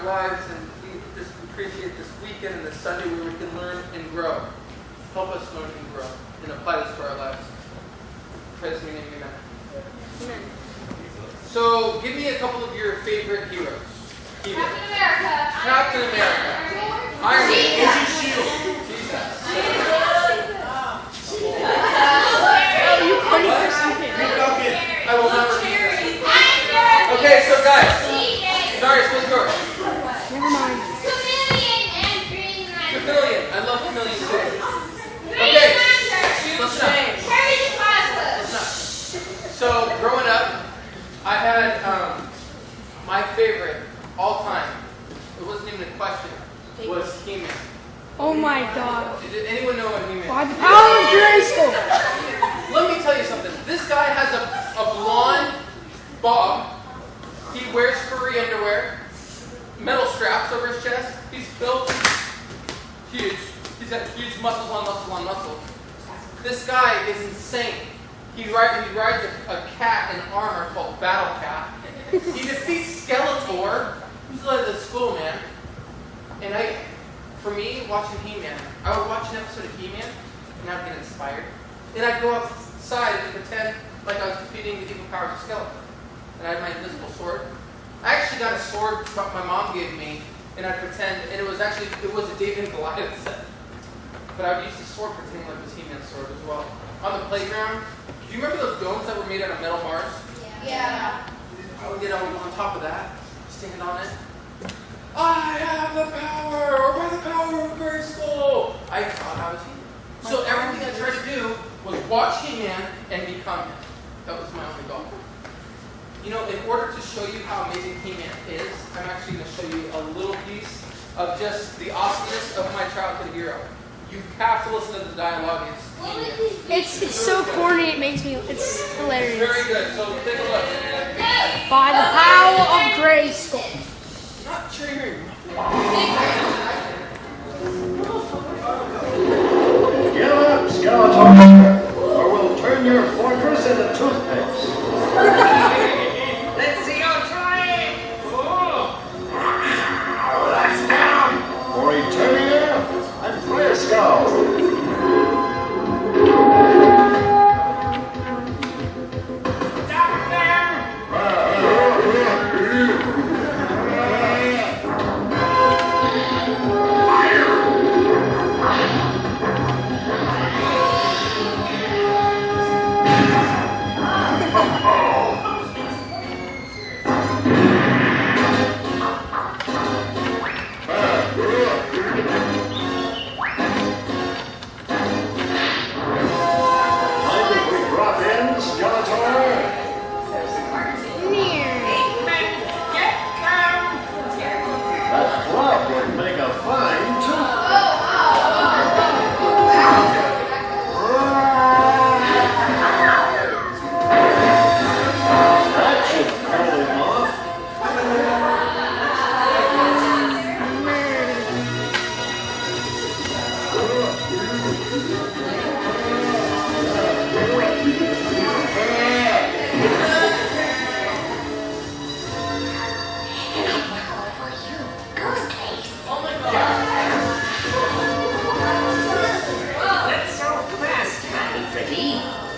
our lives, and we just appreciate this weekend and this Sunday where we can learn and grow. Help us learn and grow and apply this to our lives. Praise your name, amen. Amen. So, give me a couple of your favorite heroes. Captain America. Captain America. Iron Man. Jesus. Oh, you funny person. I will not repeat this. Okay, so guys. Sorry, what's yours? Never mind. Chameleon. I love Chameleon too. Okay. Listen up. So, growing up, I had my favorite all time. It wasn't even a question. Was He-Man. Oh my God. Did anyone know what He-Man? By the power of Grayskull. Let me tell you something. This guy has a blonde bob. He wears furry underwear, metal straps over his chest. He's built huge. He's got huge muscles on muscle on muscle. This guy is insane. He rides a cat in armor called Battle Cat. He defeats Skeletor, who's like the school man. And for me, watching He-Man, I would watch an episode of He-Man, and I'd get inspired. And I'd go outside and pretend like I was defeating the evil powers of Skeletor. And I had my invisible sword. I actually got a sword that my mom gave me, and I'd pretend, and it was a David and Goliath set. But I would use the sword pretending like it was He-Man's sword as well. On the playground, do you remember those domes that were made out of metal bars? Yeah. I would get on top of that, stand on it. I have the power, or by the power of Grayskull. I thought I was He-Man. So everything I tried to do was watch He-Man and become him. That was my only goal. You know, in order to show you how amazing He-Man is, I'm actually going to show you a little piece of just the awesomeness of my childhood hero. You have to listen to the dialogue. It's so corny. It's hilarious. Very good. So take a look. By the power of Grayskull. Not cheering. Get up, Skeletor, or we'll turn your fortress into toothpicks. Let's see your try. That's down. For Eternia and Grayskull. Stop there. Mind if we drop in, Skeletor? Get them. That club would make a fine toothpick. That should pull him off. That's so fast, honey, pretty.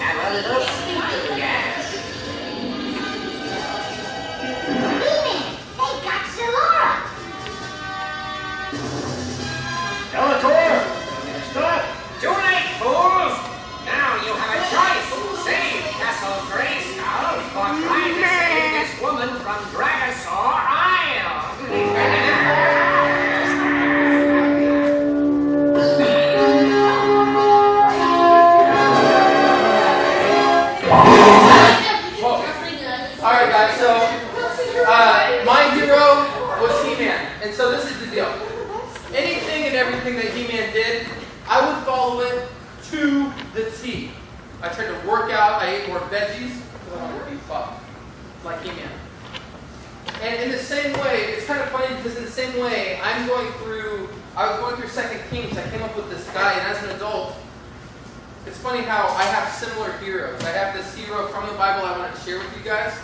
Have a little sleeping gas. They got Zalora. Skeletor, stop! Too late, fools. Now you have a choice. Save Castle Grayskull or try to save this woman from Dragosaur Isle. Alright guys, so my hero was He-Man. And so this is the deal. Anything and everything that He-Man did, I would follow it to the T. I tried to work out, I ate more veggies, because I wanted to be buff, like He-Man. And in the same way, it's kind of funny because in the same way, I was going through 2 Kings, I came up with this guy, and as an adult, it's funny how I have similar heroes. I have this hero from the Bible I want to share with you guys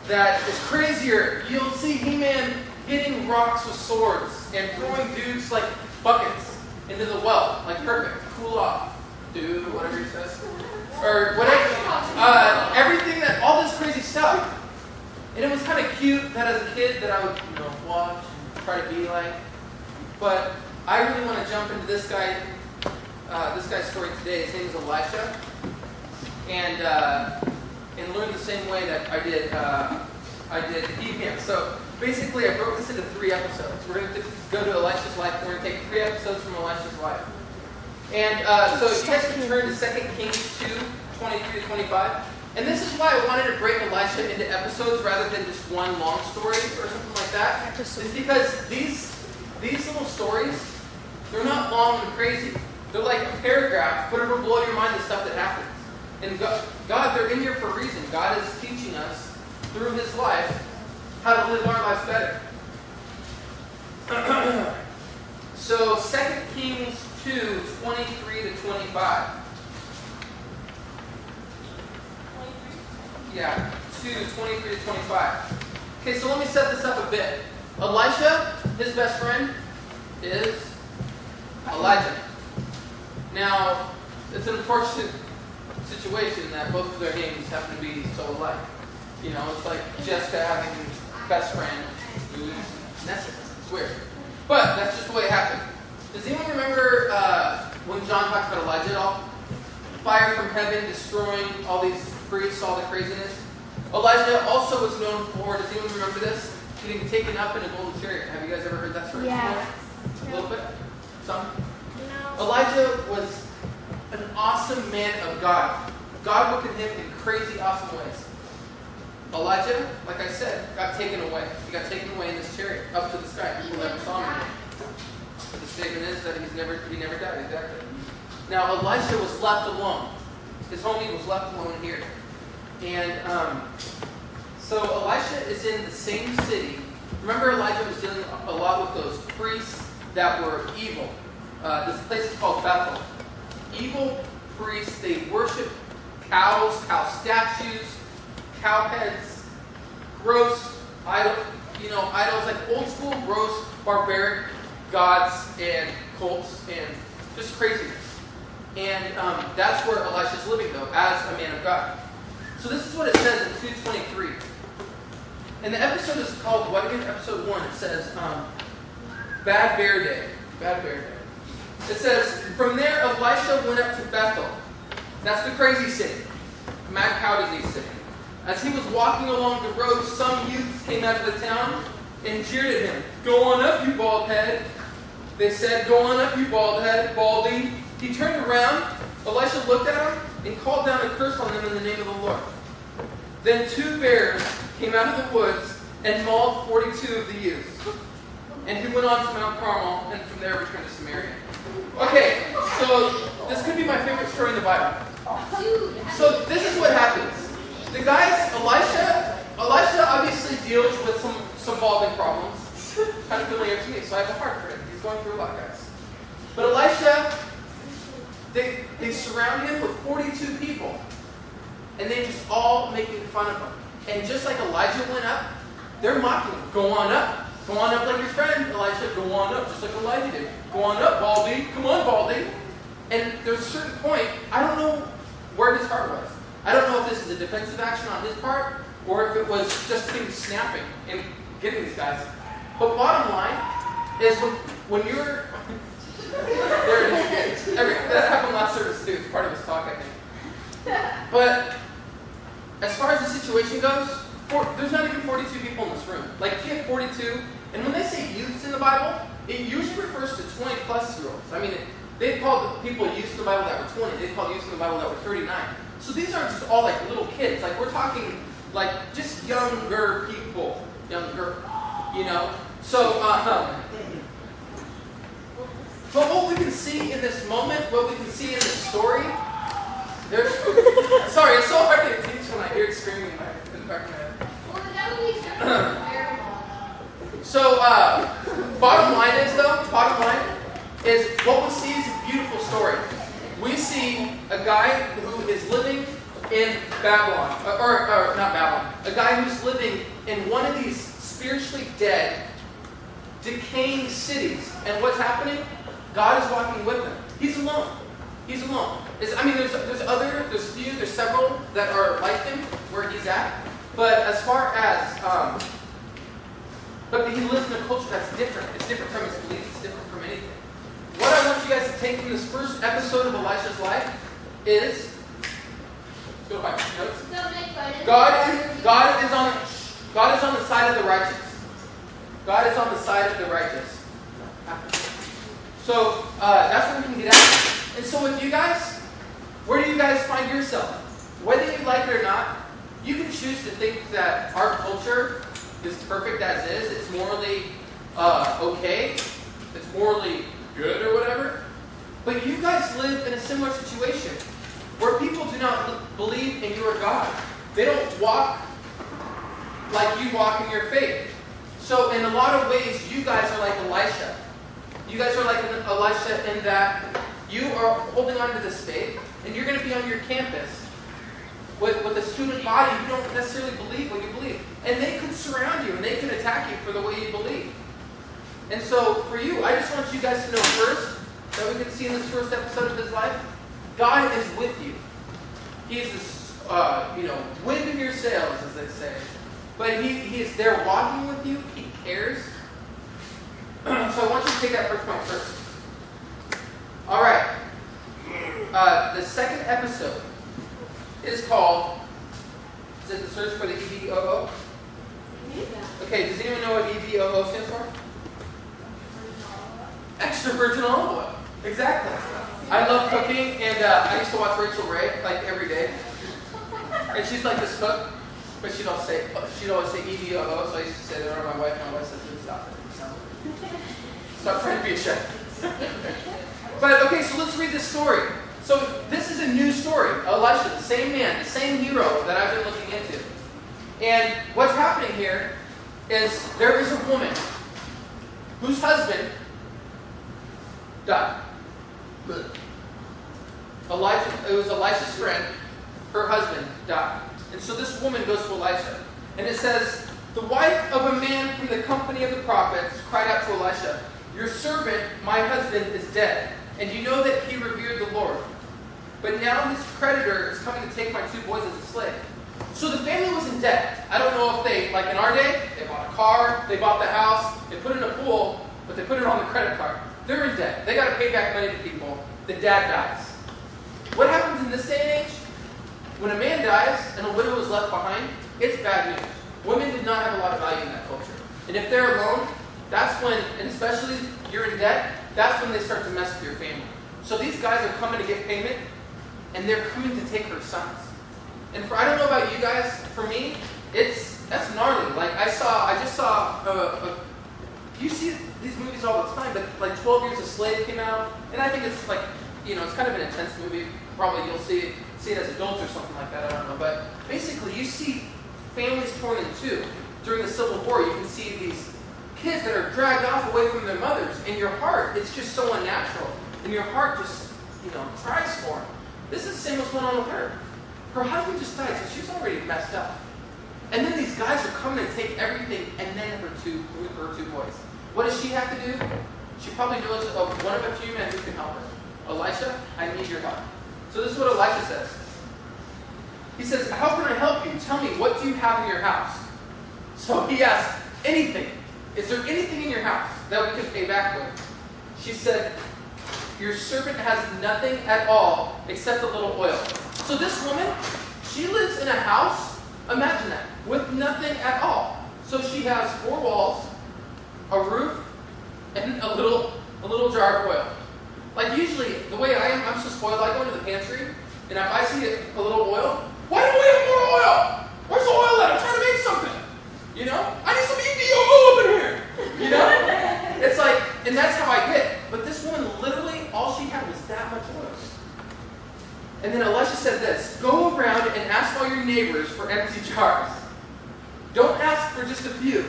that is crazier. You'll see He-Man getting hitting rocks with swords and throwing dudes like buckets into the well, like perfect, cool off, dude, whatever he says, or whatever, everything that, all this crazy stuff. And it was kind of cute that as a kid that I would, watch and try to be like. But I really want to jump into this guy's story today. His name is Elisha, and learn the same way that I did him. So basically, I broke this into 3 episodes. We're going to go to Elisha's life. We're going to take 3 episodes from Elisha's life. And so you guys can turn to 2 Kings 2, 23 to 25. And this is why I wanted to break Elisha into episodes rather than just one long story or something like that. It's because these little stories, they're not long and crazy. They're like a paragraph, but it'll blow your mind the stuff that happens. And God, they're in here for a reason. God is teaching us through His life how to live our lives better. So 2 Kings 2, 23 to 25. Yeah, 2, 23 to 25. Okay, so let me set this up a bit. Elisha, his best friend, is Elijah. Now, it's an unfortunate situation that both of their names happen to be so alike. It's like Jessica having a best friend who's Nessa. It's weird. But that's just the way it happened. Does anyone remember when John talks about Elijah at all? Fire from heaven destroying all these priests, all the craziness. Elijah also was known for, does anyone remember this? Getting taken up in a golden chariot. Have you guys ever heard that story before? A little bit? Some? No. Elijah was an awesome man of God. God worked at him in crazy, awesome ways. Elijah, like I said, got taken away. He got taken away in this chariot up to the sky. People never saw him again. But the statement is that he never died. Exactly. Now Elisha was left alone. His homie was left alone here. And so Elisha is in the same city. Remember, Elijah was dealing a lot with those priests that were evil. This place is called Bethel. Evil priests, they worship cows, cow statues, cow heads, gross idols, like old school, gross, barbaric gods and cults and just craziness. And that's where Elisha's living, though, as a man of God. So this is what it says in 2:23. And the episode is called, what again? Episode 1. It says, Bad Bear Day. Bad Bear Day. It says, from there Elisha went up to Bethel. That's the crazy city. Mad cow disease city. As he was walking along the road, some youths came out of the town and jeered at him. Go on up, you bald head. They said, go on up, you bald head, baldy. He turned around. Elisha looked at him and called down a curse on them in the name of the Lord. Then 2 bears came out of the woods and mauled 42 of the youths. And he went on to Mount Carmel and from there returned to Samaria. Okay, so this could be my favorite story in the Bible. So this is what happens. The guys, Elisha obviously deals with some balding problems. Kind of familiar to me, so I have a heart for him. He's going through a lot, guys. But Elisha, they surround him with 42 people. And they just all making fun of him. And just like Elijah went up, they're mocking him. Go on up. Go on up like your friend, Elisha. Go on up, just like Elijah did. Go on up, Baldy. Come on, Baldy. And there's a certain point, I don't know where his heart was. I don't know if this is a defensive action on his part, or if it was just him snapping and getting these guys. But bottom line is when you're... there it is. That happened last service too. It's part of his talk, I think. But as far as the situation goes, there's not even 42 people in this room. Like if you have 42, and when they say youths in the Bible, it usually refers to 20-plus-year-olds. I mean, they've called the people youths in the Bible that were 20. They've called youths in the Bible that were 39. So these aren't just all like little kids. Like we're talking like just younger people. Younger, So, but what we can see in this moment, what we can see in this story, sorry, it's so hard to teach when I hear it screaming in the back of my head. Well, that would be terrible. So, bottom line is what we see is a beautiful story. We see a guy who is living in Babylon, or not Babylon, a guy who's living in one of these spiritually dead decaying cities. And what's happening? God is walking with them. He's alone. He's alone. There's several that are like him where he's at. But as far as, but he lives in a culture that's different. It's different from his beliefs. It's different from anything. What I want you guys to take from this first episode of Elisha's life is, let's go back to notes. God is on the side of the righteous. God is on the side of the righteous. So that's what we can get at. And so with you guys, where do you guys find yourself? Whether you like it or not, you can choose to think that our culture is perfect as is. It's morally okay. It's morally good or whatever. But you guys live in a similar situation where people do not believe in your God. They don't walk like you walk in your faith. So in a lot of ways, you guys are like Elisha. You guys are like Elisha in that you are holding on to this faith, and you're going to be on your campus with a student body who don't necessarily believe what you believe. And they could surround you, and they could attack you for the way you believe. And so for you, I just want you guys to know first, that we can see in this first episode of his life, God is with you. He is this, wind in your sails, as they say. But he is there walking with you. He cares. So I want you to take that first point first. All right. The second episode is called, is it the search for the EVOO? Okay, does anyone know what EVOO stands for? Extra virgin olive oil. Exactly. I love cooking, and I used to watch Rachel Ray like every day. And she's like this cook, but she'd always say EVOO, so I used to say that around my wife. My wife says, stop it. Stop trying to be a chef. But okay, so let's read this story. So this is a new story. Elisha, the same man, the same hero that I've been looking into. And what's happening here is there is a woman whose husband died. It was Elisha's friend. Her husband died. And so this woman goes to Elisha. And it says, the wife of a man from the company of the prophets cried out to Elisha, your servant, my husband, is dead. And you know that he revered the Lord. But now this creditor is coming to take my 2 boys as a slave. So the family was in debt. I don't know if they, like in our day, they bought a car, they bought the house, they put it in a pool, but they put it on the credit card. They're in debt. They got to pay back money to people. The dad dies. What happens in this day and age? When a man dies and a widow is left behind, it's bad news. Women did not have a lot of value in that culture. And if they're alone, that's when, and especially if you're in debt, that's when they start to mess with your family. So these guys are coming to get payment, and they're coming to take her sons. And I don't know about you guys, for me, that's gnarly. Like I just saw, you see these movies all the time, but like 12 Years a Slave came out, and I think it's like, it's kind of an intense movie. Probably you'll see it as adults or something like that, I don't know. But basically, you see families torn in two. During the Civil War, you can see these kids that are dragged off away from their mothers. In your heart, it's just so unnatural. And your heart just, cries for them. This is the same what's going on with her. Her husband just died, so she's already messed up. And then these guys are coming to take everything, and then her two boys. What does she have to do? She probably knows of one of a few men who can help her. Elisha, I need your help. So this is what Elisha says. He says, how can I help you? Tell me, what do you have in your house? So he asks, anything. Is there anything in your house that we can pay back with? She said, your servant has nothing at all except a little oil. So this woman, she lives in a house, imagine that, with nothing at all. So she has 4 walls, a roof, and a little jar of oil. Like usually, the way I am, I'm so spoiled, I go into the pantry, and if I see a little oil, why don't we have more oil? Where's the oil at? I'm trying to make something. I need some EVOO up in here. It's like, and that's how I get. But this woman, literally, all she had was that much oil. And then Elisha said this, go around and ask all your neighbors for empty jars. Don't ask for just a few.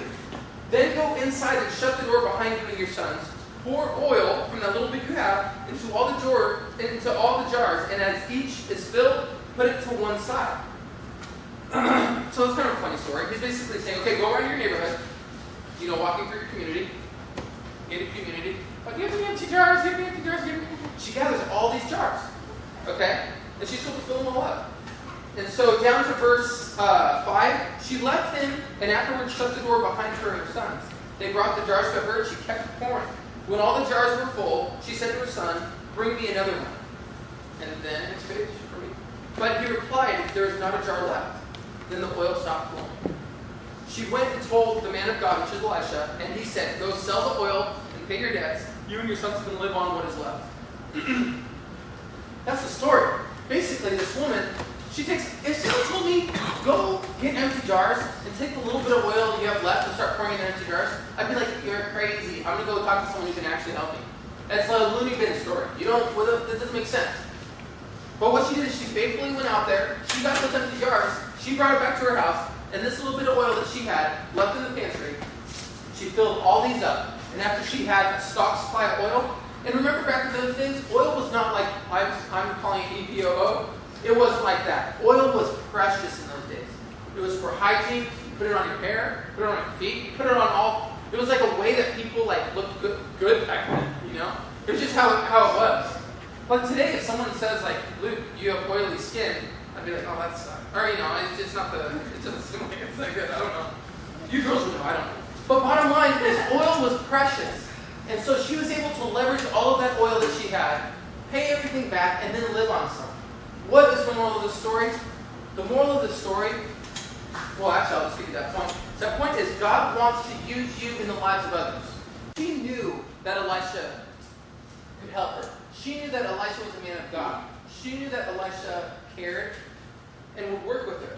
Then go inside and shut the door behind you and your sons. Pour oil from that little bit you have into all the jars, and as each is filled, put it to one side. So it's kind of a funny story. He's basically saying, okay, go around your neighborhood, walking through your community, Like, give me empty jars, give me empty jars, give me. She gathers all these jars, okay? And she's supposed to fill them all up. And so down to verse 5, she left him and afterwards shut the door behind her and her sons. They brought the jars to her and she kept pouring. When all the jars were full, she said to her son, bring me another one. And then it's finished for me. But he replied, there is not a jar left. Then the oil stopped flowing. She went and told the man of God, which is Elisha, and he said, go sell the oil and pay your debts. You and your sons can live on what is left. That's the story. Basically, this woman, if someone told me, go get empty jars and take the little bit of oil you have left and start pouring in empty jars, I'd be like, you're crazy. I'm going to go talk to someone who can actually help me. That's a loony bin story. That doesn't make sense. But what she did is she faithfully went out there, she got those empty jars, she brought it back to her house, and this little bit of oil that she had left in the pantry, she filled all these up. And after she had a stock supply of oil, and remember back in those days, oil was not like I'm calling it EPOO. It wasn't like that. Oil was precious in those days. It was for hygiene. You put it on your hair, put it on your feet, you put it on all. It was like a way that people looked good back then, It was just how it was. But today, if someone says Luke, you have oily skin, I'd be like, oh, that sucks. Or it's not it doesn't seem like it's that good. I don't know. You girls would know. I don't know. But bottom line is, oil was precious, and so she was able to leverage all of that oil that she had, pay everything back, and then live on some. What is the moral of the story? The moral of the story, well, actually, I'll just give you that point. So that point is God wants to use you in the lives of others. She knew that Elisha could help her. She knew that Elisha was a man of God. She knew that Elisha cared and would work with her.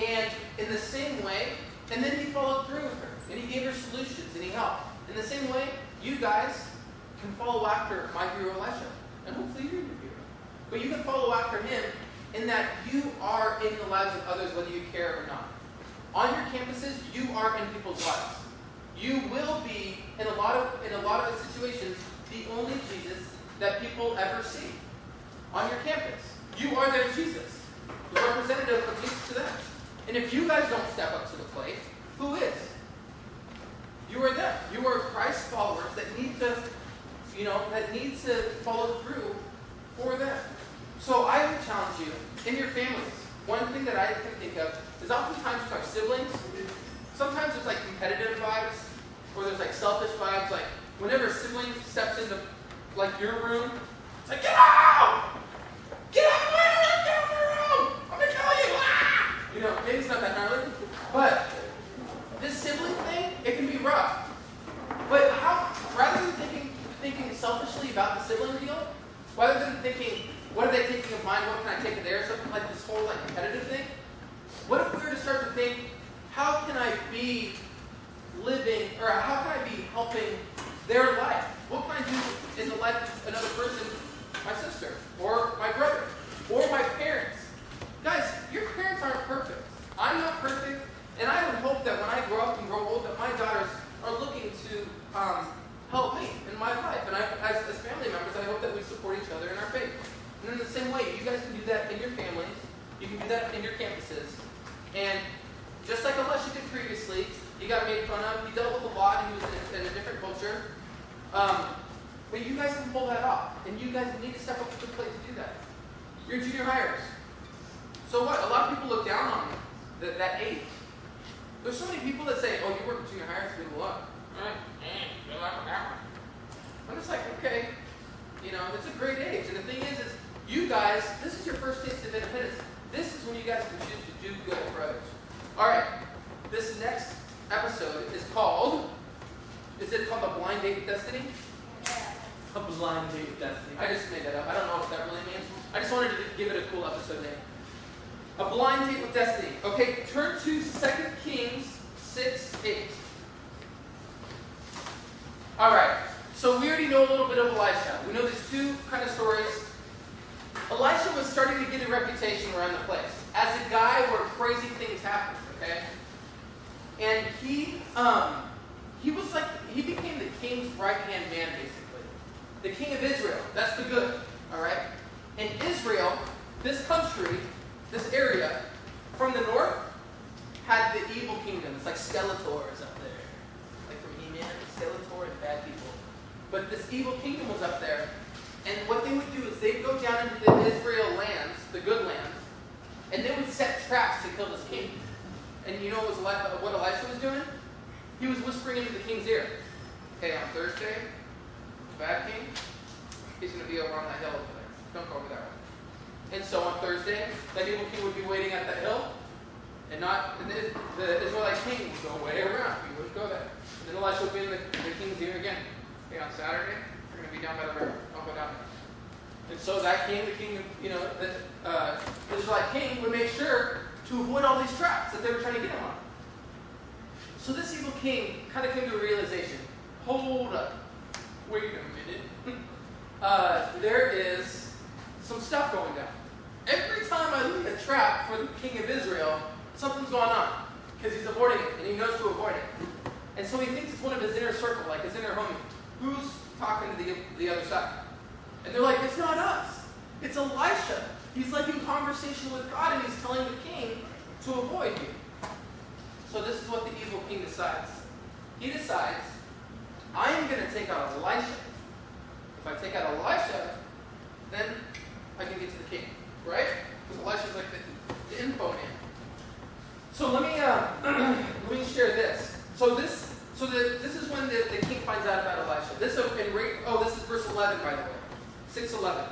And in the same way, and then he followed through with her. And he gave her solutions and he helped. In the same way, you guys can follow after my hero Elisha. And hopefully you're your hero. But you can follow after him in that you are in the lives of others whether you care or not. On your campuses, you are in people's lives. You will be, in a lot of situations, the only Jesus that people ever see. On your campus. You are their Jesus. The representative of Jesus to them. And if you guys don't step up to the plate, who is? You are them. You are Christ followers that need to follow through for them. So I would challenge you, in your families, one thing that I can think of is oftentimes with our siblings, sometimes there's competitive vibes, or there's selfish vibes, whenever a sibling steps into your room, it's get out! Get out of my room! Get out of my room! I'm gonna kill you! Ah! Maybe it's not that gnarly, but this sibling thing, it can be rough. But rather than thinking selfishly about the sibling deal, rather than thinking, what are they taking of mine, what can I take of theirs, something like this whole competitive thing, what if we were to start to think, how can I be living, or how can I be helping their life? What can I do in the life of another person, my sister, or my brother, or my parents? Guys, your parents aren't perfect. I'm not perfect, and I would hope that when I grow up and grow old, that my daughters are looking to help me in my life. And as family members, I hope that we support each other in our faith. And in the same way, you guys can do that in your families. You can do that in your campuses. And just like Elisha did previously, he got made fun of. He dealt with a lot. He was in a different culture. But you guys can pull that off. And you guys need to step up to the plate to do that. You're junior hires. So what? A lot of people look down on that age. There's so many people that say, oh, you work at junior hires, good luck. All right? Good luck with that one. I'm just okay. It's a great age. And the thing is you guys, this is your first taste of independence. This is when you guys can choose to do good for others. All right. This next episode is called The Blind Date with Destiny? Yeah. A Blind Date with Destiny. I just made that up. I don't know what that really means. I just wanted to give it a cool episode name. A Blind Date with Destiny. Okay, turn to 2 Kings 6:8. All right. So we already know a little bit of Elisha. We know these two kind of stories. Elisha was starting to get a reputation around the place as a guy where crazy things happened. Okay, and he became the king's right-hand man, basically. The king of Israel. That's the good. All right. And Israel, this country, this area, from the north, had the evil kingdoms, like Skeletors up there. Like from He-Man, Skeletor and bad people. but this evil kingdom was up there. And what they would do is they'd go down into the Israel lands, the good lands, and they would set traps to kill this king. And you know what Elisha was doing? He was whispering into the king's ear. Okay, on Thursday, the bad king, he's going to be over on that hill over there. Don't go over that way. And so on Thursday, that evil king would be waiting at that hill, and the Israelite king would go way around. He wouldn't go there. And then Elisha would be in the king's ear again. Okay, on Saturday, we're going to be down by the river. I'll go down there. And so that king, the Israelite king would make sure to avoid all these traps that they were trying to get him on. So this evil king kind of came to a realization. Hold up. Wait a minute. There is some stuff going down. Every time I leave a trap for the king of Israel, something's going on. Because he's avoiding it, and he knows to avoid it. And so he thinks it's one of his inner circle, like his inner homie. Who's talking to the other side? And they're like, it's not us. It's Elisha. He's like in conversation with God, and he's telling the king to avoid you. So this is what the evil king decides. He decides, I'm going to take out Elisha. If I take out Elisha, then I can get to the king, right? Because Elisha's like the info man. So let me share this. This is when the king finds out about Elisha. This is verse 11, by the way. 6:11.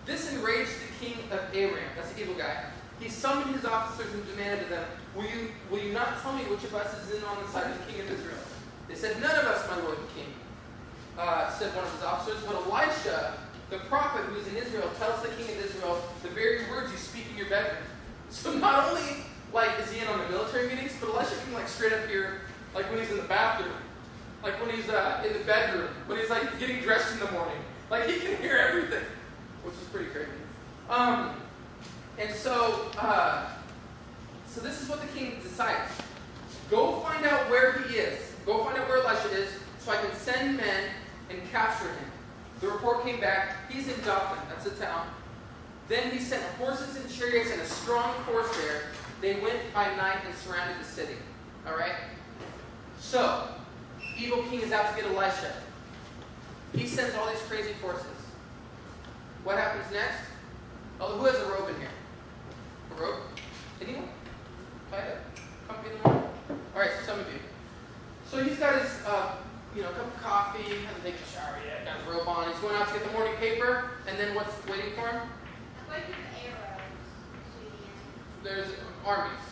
This enraged the king of Aram. That's the evil guy. He summoned his officers and demanded of them, Will you not tell me which of us is in on the side of the king of Israel? They said, None of us, my lord the king, said one of his officers. But Elisha, the prophet who is in Israel, tells the king of Israel the very words you speak in your bedroom. So not only is he in on the military meetings, but Elisha can straight up hear, when he's in the bathroom, when he's in the bedroom, when he's getting dressed in the morning. He can hear everything, which is pretty crazy. So this is what the king decides. Go find out where he is. Go find out where Elisha is, so I can send men and capture him. The report came back. He's in Dothan. That's a town. Then he sent horses and chariots and a strong force there. They went by night and surrounded the city. All right? So, evil king is out to get Elisha. He sends all these crazy forces. What happens next? Oh, who has a robe in here? A robe? Anyone? Light up. Comfy in the morning? All right, so some of you. So he's got his, cup of coffee. Hasn't taken a shower yet. Got his robe on. He's going out to get the morning paper. And then what's waiting for him? There's armies.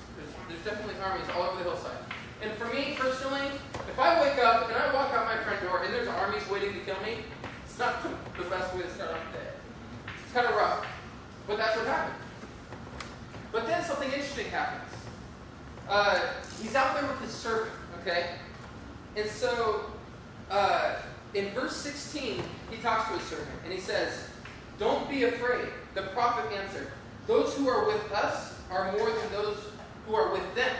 There's definitely armies all over the hillside. And for me, personally, if I wake up and I walk out my front door and there's armies waiting to kill me, it's not the best way to start off the day. It's kind of rough. But that's what happened. But then something interesting happens. He's out there with his servant, okay? And so, in verse 16, he talks to his servant, and he says, Don't be afraid. The prophet answered, Those who are with us are more than those who are with them.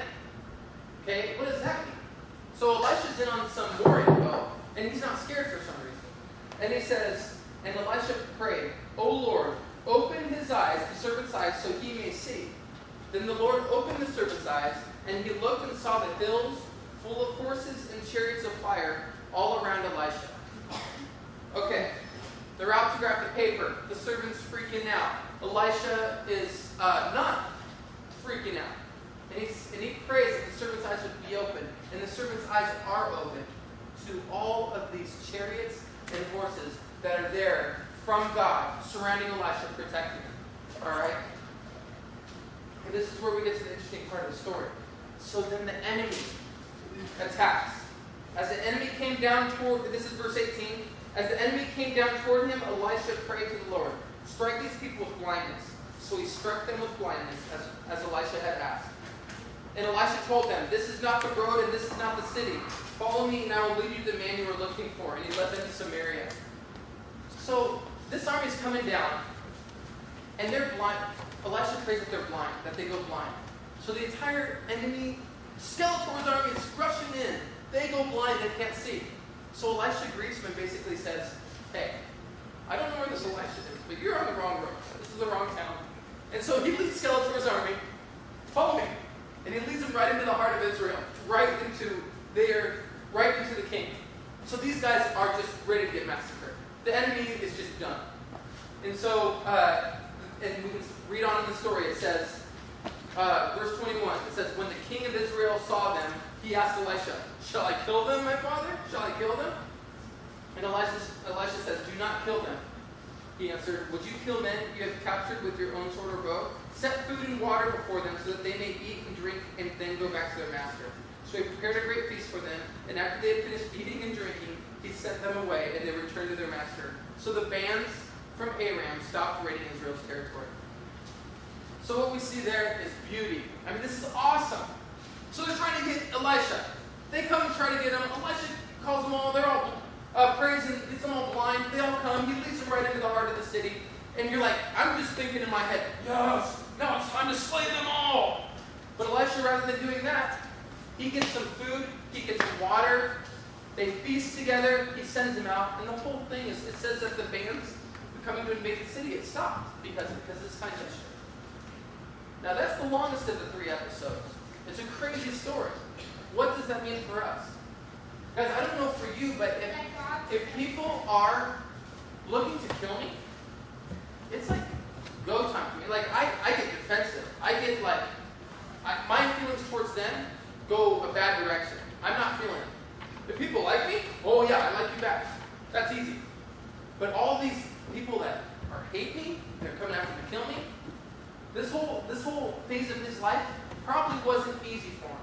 Okay, what does that mean? So Elisha's in on some more info, and he's not scared for some reason. And he says, And Elisha prayed, O Lord, open his eyes, the servant's eyes, so he may see. Then the Lord opened the servant's eyes, and he looked and saw the hills full of horses and chariots of fire all around Elisha. Okay, they're out to grab the paper. The servant's freaking out. Elisha is not freaking out. And he prays that the servant's eyes would be open. And the servant's eyes are open to all of these chariots and horses that are there from God, surrounding Elisha, protecting him. Alright? And this is where we get to the interesting part of the story. So then the enemy attacks. As the enemy came down toward, this is verse 18, as the enemy came down toward him, Elisha prayed to the Lord, Strike these people with blindness. So he struck them with blindness, as Elisha had asked. And Elisha told them, This is not the road and this is not the city. Follow me and I will lead you to the man you are looking for. And he led them to Samaria. So this army is coming down, and they're blind. Elisha prays that they're blind, that they go blind. So the entire enemy, Skeletor's army is rushing in. They go blind, they can't see. So Elisha Griezmann basically says, Hey, I don't know where this Elisha is, but you're on the wrong road. This is the wrong town. And so he leads Skeletor's army, follow me. And he leads them right into the heart of Israel, right into the king. So these guys are just ready to get massacred. The enemy is just done. And so, and we can read on in the story. It says, verse 21, it says, when the king of Israel saw them, he asked Elisha, shall I kill them, my father? Shall I kill them? And Elisha says, do not kill them. He answered, would you kill men you have captured with your own sword or bow? Set food and water before them so that they may eat and drink and then go back to their master. So he prepared a great feast for them, and after they had finished eating and drinking, he sent them away, and they returned to their master. So the bands from Aram stopped raiding Israel's territory. So what we see there is beauty. I mean, this is awesome. So they're trying to get Elisha. They come and try to get him. Elisha calls them all. They're all praising, gets them all blind. They all come. He leads them right into the heart of the city. And you're like, I'm just thinking in my head, yes, now it's time to slay them all. But Elisha, rather than doing that, he gets some food, he gets some water, they feast together, he sends them out, and the whole thing is, it says that the bands coming to invade the city, it stopped because of this kind of gesture. Now that's the longest of the 3 episodes. It's a crazy story. What does that mean for us? Guys, I don't know for you, but if people are looking to kill me, it's like go time for me. Like I get defensive. I get like, my feelings towards them go a bad direction. I'm not feeling it. If people like me, oh yeah, I like you back. That's easy. But all these people that hate me, they're coming after to kill me, this whole phase of his life probably wasn't easy for him.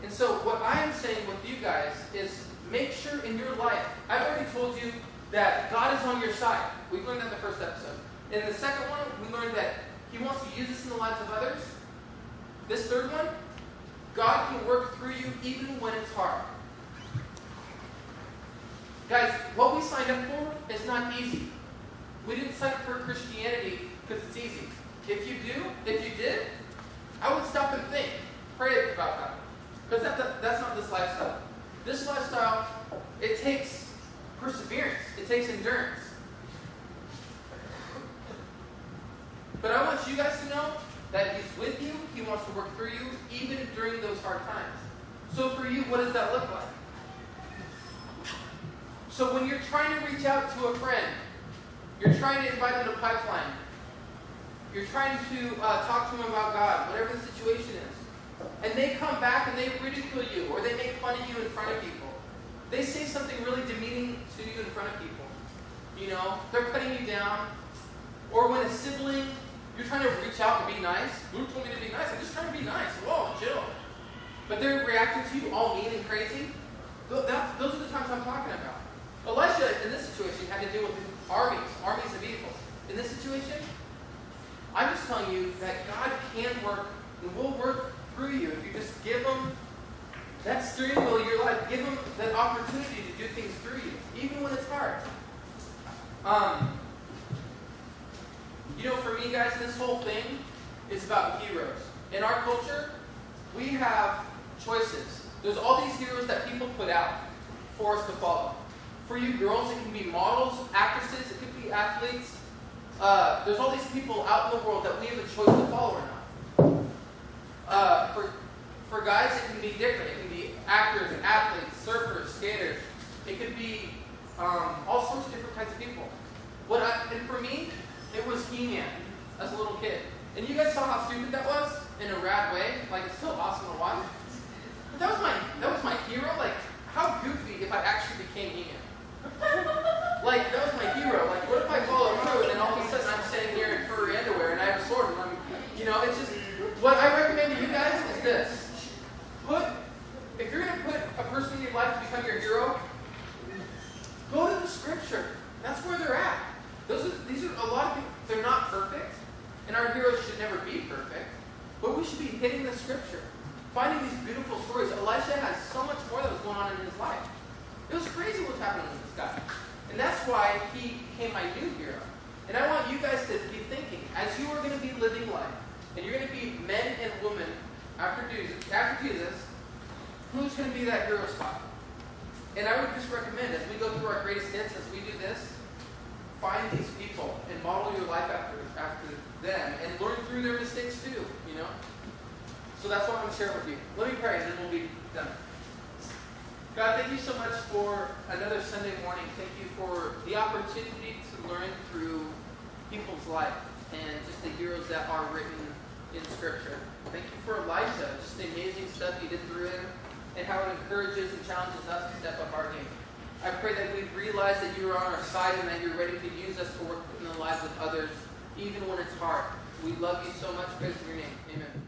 And so what I am saying with you guys is make sure in your life, I've already told you that God is on your side. We learned that in the first episode. In the second one, we learned that he wants to use this in the lives of others. This third one, God can work through you even when it's hard. Guys, what we signed up for is not easy. We didn't sign up for Christianity because it's easy. If you did, I would stop and think, pray about that. Because that's not this lifestyle. This lifestyle, it takes perseverance. It takes endurance. But I want you guys to know that he's with you. He wants to work through you, even during those hard times. So for you, what does that look like? So when you're trying to reach out to a friend, you're trying to invite them to Pipeline, you're trying to talk to them about God, whatever the situation is, and they come back and they ridicule you, or they make fun of you in front of people. They say something really demeaning to you in front of people. You know, they're cutting you down. Or when a sibling, you're trying to reach out and be nice. Who told me to be nice? I'm just trying to be nice. Whoa, chill. But they're reacting to you all mean and crazy. Those are the times I'm talking about. Elisha, in this situation, had to deal with armies of evil. In this situation, I'm just telling you that God can work and will work through you if you just give him that steering wheel of your life. Give him that opportunity to do things through you, even when it's hard. You know, for me, guys, this whole thing is about heroes. In our culture, we have choices. There's all these heroes that people put out for us to follow. For you girls, it can be models, actresses, it could be athletes. There's all these people out in the world that we have a choice to follow or not. For guys, it can be different. It can be actors and athletes, surfers, skaters. It could be all sorts of different kinds of people. And for me, it was He-Man as a little kid. And you guys saw how stupid that was in a rad way. Like, it's still awesome to watch. But that was my hero. Like, how goofy if I actually became He-Man. Like, that was my hero. Like, what if I follow through and then all of a sudden I'm standing here in furry underwear and I have a sword and it's just, what I recommend to you guys is this. If you're going to put a person in your life to become your hero, go to the scripture. That's where they're at. These are a lot of people, they're not perfect, and our heroes should never be perfect, but we should be hitting the scripture, finding these beautiful stories. Elisha has so much more that was going on in his life. It was crazy what's happening with this guy. And that's why he became my new hero. And I want you guys to be thinking, as you are going to be living life, and you're going to be men and women after Jesus, who's going to be that hero spot? And I would just recommend, as we go through our greatest hits, as we do this, find these people and model your life after them and learn through their mistakes too, So that's what I'm going to share with you. Let me pray and then we'll be done. God, thank you so much for another Sunday morning. Thank you for the opportunity to learn through people's life and just the heroes that are written in Scripture. Thank you for Elisha, just the amazing stuff you did through him and how it encourages and challenges us to step up our game. I pray that we realize that you are on our side and that you're ready to use us to work in the lives of others, even when it's hard. We love you so much. Praise your name. Amen.